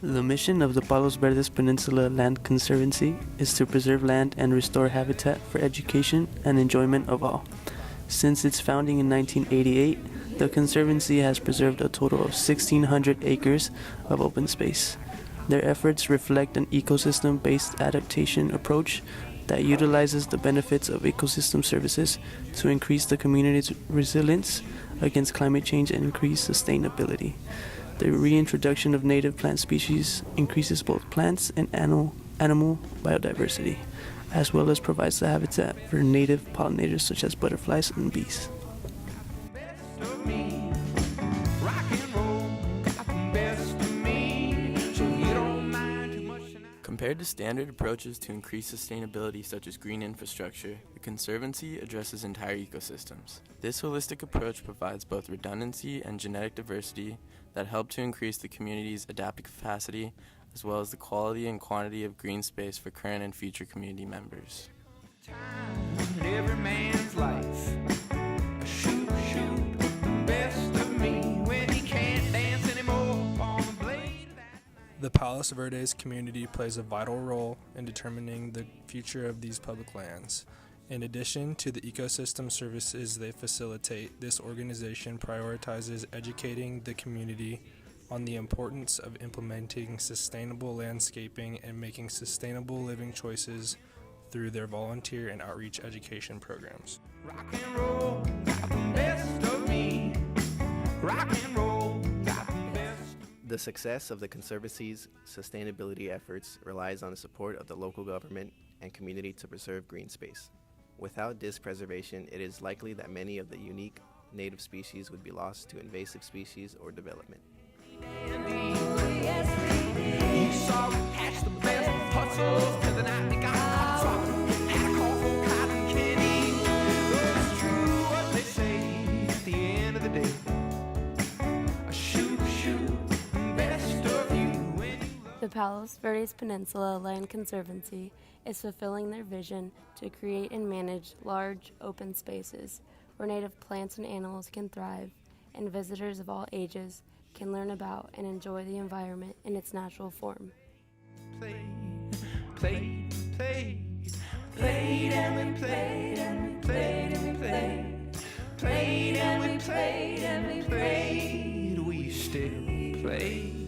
The mission of the Palos Verdes Peninsula Land Conservancy is to preserve land and restore habitat for education and enjoyment of all. Since its founding in 1988, the Conservancy has preserved a total of 1,600 acres of open space. Their efforts reflect an ecosystem-based adaptation approach that utilizes the benefits of ecosystem services to increase the community's resilience against climate change and increase sustainability. The reintroduction of native plant species increases both plants and animal biodiversity, as well as provides the habitat for native pollinators such as butterflies and bees. Compared to standard approaches to increase sustainability such as green infrastructure, the Conservancy addresses entire ecosystems. This holistic approach provides both redundancy and genetic diversity that help to increase the community's adaptive capacity, as well as the quality and quantity of green space for current and future community members. Every man's life. Shoot, best of me when he can't dance anymore on the blade of that. The Palos Verdes community plays a vital role in determining the future of these public lands. In addition to the ecosystem services they facilitate, this organization prioritizes educating the community on the importance of implementing sustainable landscaping and making sustainable living choices through their volunteer and outreach education programs. Rock and roll, got the best of me. Rock and roll, got the best. The success of the Conservancy's sustainability efforts relies on the support of the local government and community to preserve green space. Without this preservation, it is likely that many of the unique native species would be lost to invasive species or development. You saw it catch the best hustles till the night they got hot dropping. Had a call for cotton candy. Though it's true what they say at the end of the day. Shoot, best of you when you love. The Palos Verdes Peninsula Land Conservancy is fulfilling their vision to create and manage large, open spaces where native plants and animals can thrive, and visitors of all ages can learn about and enjoy the environment in its natural form. Played and we played and we played and we played. Played and we played and we played. We still play.